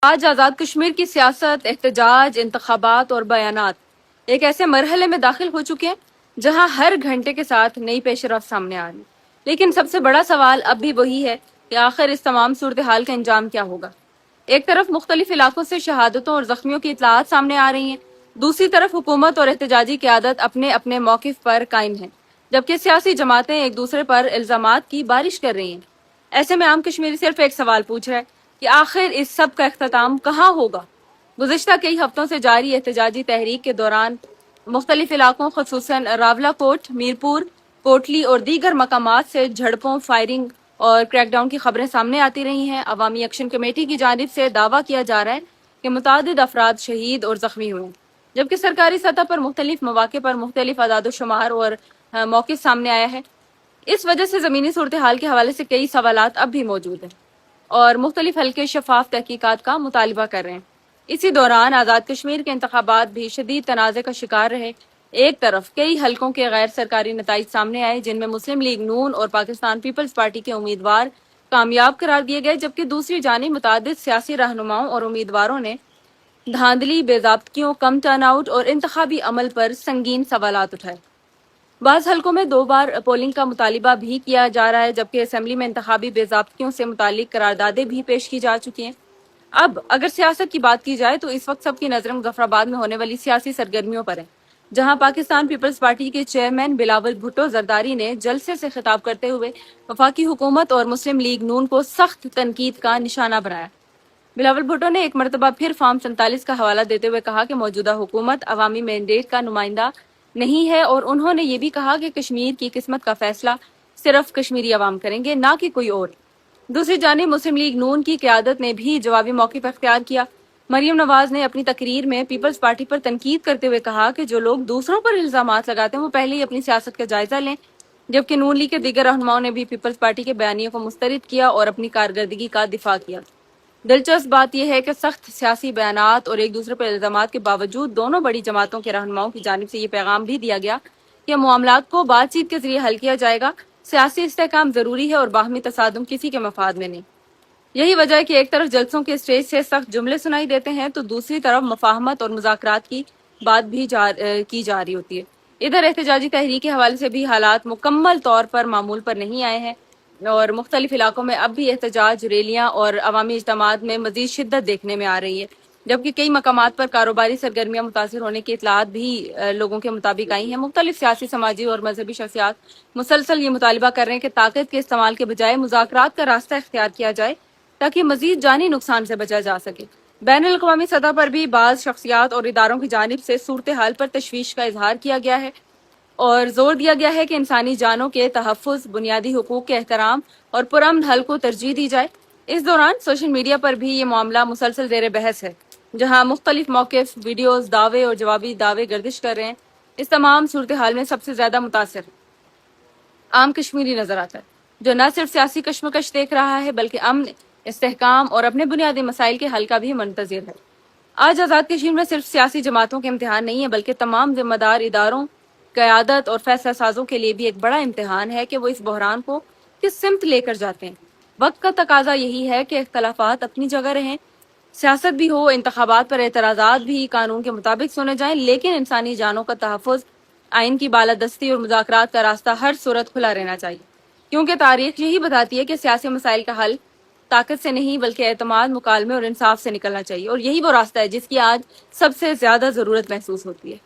آج آزاد کشمیر کی سیاست، احتجاج، انتخابات اور بیانات ایک ایسے مرحلے میں داخل ہو چکے ہیں جہاں ہر گھنٹے کے ساتھ نئی پیش رفت سامنے آ رہی ہے۔ لیکن سب سے بڑا سوال اب بھی وہی ہے کہ آخر اس تمام صورتحال کا انجام کیا ہوگا۔ ایک طرف مختلف علاقوں سے شہادتوں اور زخمیوں کی اطلاعات سامنے آ رہی ہیں، دوسری طرف حکومت اور احتجاجی قیادت اپنے اپنے موقف پر قائم ہیں، جبکہ سیاسی جماعتیں ایک دوسرے پر الزامات کی بارش کر رہی ہیں۔ ایسے میں عام کشمیری صرف ایک سوال پوچھ رہا ہے کہ آخر اس سب کا اختتام کہاں ہوگا؟ گزشتہ کئی ہفتوں سے جاری احتجاجی تحریک کے دوران مختلف علاقوں خصوصاً راولا کوٹ، میرپور، کوٹلی اور دیگر مقامات سے جھڑپوں، فائرنگ اور کریک ڈاؤن کی خبریں سامنے آتی رہی ہیں۔ عوامی ایکشن کمیٹی کی جانب سے دعویٰ کیا جا رہا ہے کہ متعدد افراد شہید اور زخمی ہوئے ہیں، جبکہ سرکاری سطح پر مختلف مواقع پر مختلف اعداد و شمار اور موقف سامنے آیا ہے۔ اس وجہ سے زمینی صورتحال کے حوالے سے کئی سوالات اب بھی موجود ہیں اور مختلف حلقے شفاف تحقیقات کا مطالبہ کر رہے ہیں۔ اسی دوران آزاد کشمیر کے انتخابات بھی شدید تنازع کا شکار رہے۔ ایک طرف کئی حلقوں کے غیر سرکاری نتائج سامنے آئے جن میں مسلم لیگ نون اور پاکستان پیپلز پارٹی کے امیدوار کامیاب قرار دیے گئے، جبکہ دوسری جانب متعدد سیاسی رہنماؤں اور امیدواروں نے دھاندلی، بے ضابطگیوں، کم ٹرن آؤٹ اور انتخابی عمل پر سنگین سوالات اٹھائے۔ بعض حلقوں میں 2 بار پولنگ کا مطالبہ بھی کیا جا رہا ہے، جبکہ اسمبلی میں انتخابی بے ضابطگیوں سے متعلق قراردادیں بھی پیش کی جا چکی ہیں۔ اب اگر سیاست کی بات کی جائے تو اس وقت سب کی نظریں مظفر آباد میں ہونے والی سیاسی سرگرمیوں پر ہیں، جہاں پاکستان پیپلز پارٹی کے چیئرمین بلاول بھٹو زرداری نے جلسے سے خطاب کرتے ہوئے وفاقی حکومت اور مسلم لیگ نون کو سخت تنقید کا نشانہ بنایا۔ بلاول بھٹو نے ایک مرتبہ پھر فارم 47 کا حوالہ دیتے ہوئے کہا کہ موجودہ حکومت عوامی مینڈیٹ کا نمائندہ نہیں ہے، اور انہوں نے یہ بھی کہا کہ کشمیر کی قسمت کا فیصلہ صرف کشمیری عوام کریں گے، نہ کہ کوئی اور۔ دوسری جانب مسلم لیگ نون کی قیادت نے بھی جوابی موقف اختیار کیا۔ مریم نواز نے اپنی تقریر میں پیپلز پارٹی پر تنقید کرتے ہوئے کہا کہ جو لوگ دوسروں پر الزامات لگاتے ہیں وہ پہلے ہی اپنی سیاست کا جائزہ لیں، جبکہ نون لیگ کے دیگر رہنماؤں نے بھی پیپلز پارٹی کے بیانیے کو مسترد کیا اور اپنی کارکردگی کا دفاع کیا۔ دلچسپ بات یہ ہے کہ سخت سیاسی بیانات اور ایک دوسرے پر الزامات کے باوجود دونوں بڑی جماعتوں کے رہنماؤں کی جانب سے یہ پیغام بھی دیا گیا کہ معاملات کو بات چیت کے ذریعے حل کیا جائے گا، سیاسی استحکام ضروری ہے اور باہمی تصادم کسی کے مفاد میں نہیں۔ یہی وجہ ہے کہ ایک طرف جلسوں کے اسٹیج سے سخت جملے سنائی دیتے ہیں تو دوسری طرف مفاہمت اور مذاکرات کی بات بھی کی جا رہی ہوتی ہے۔ ادھر احتجاجی تحریک کے حوالے سے بھی حالات مکمل طور پر معمول پر نہیں آئے ہیں اور مختلف علاقوں میں اب بھی احتجاج، ریلیاں اور عوامی اجتماعات میں مزید شدت دیکھنے میں آ رہی ہے، جبکہ کئی مقامات پر کاروباری سرگرمیاں متاثر ہونے کی اطلاعات بھی لوگوں کے مطابق آئی ہیں۔ مختلف سیاسی، سماجی اور مذہبی شخصیات مسلسل یہ مطالبہ کر رہے ہیں کہ طاقت کے استعمال کے بجائے مذاکرات کا راستہ اختیار کیا جائے تاکہ مزید جانی نقصان سے بچا جا سکے۔ بین الاقوامی سطح پر بھی بعض شخصیات اور اداروں کی جانب سے صورتحال پر تشویش کا اظہار کیا گیا ہے اور زور دیا گیا ہے کہ انسانی جانوں کے تحفظ، بنیادی حقوق کے احترام اور پرامن حل کو ترجیح دی جائے۔ اس دوران سوشل میڈیا پر بھی یہ معاملہ مسلسل زیر بحث ہے، جہاں مختلف موقف، ویڈیوز، دعوے اور جوابی دعوے گردش کر رہے ہیں۔ اس تمام صورتحال میں سب سے زیادہ متاثر عام کشمیری نظر آتا ہے، جو نہ صرف سیاسی کشمکش دیکھ رہا ہے بلکہ امن، استحکام اور اپنے بنیادی مسائل کے حل کا بھی منتظر ہے۔ آج آزاد کشمیر میں صرف سیاسی جماعتوں کے امتحان نہیں ہے بلکہ تمام ذمہ دار اداروں، قیادت اور فیصلہ سازوں کے لیے بھی ایک بڑا امتحان ہے کہ وہ اس بحران کو کس سمت لے کر جاتے ہیں۔ وقت کا تقاضا یہی ہے کہ اختلافات اپنی جگہ رہیں، سیاست بھی ہو، انتخابات پر اعتراضات بھی قانون کے مطابق سنے جائیں، لیکن انسانی جانوں کا تحفظ، آئین کی بالادستی اور مذاکرات کا راستہ ہر صورت کھلا رہنا چاہیے، کیونکہ تاریخ یہی بتاتی ہے کہ سیاسی مسائل کا حل طاقت سے نہیں بلکہ اعتماد، مکالمے اور انصاف سے نکلنا چاہیے، اور یہی وہ راستہ ہے جس کی آج سب سے زیادہ ضرورت محسوس ہوتی ہے۔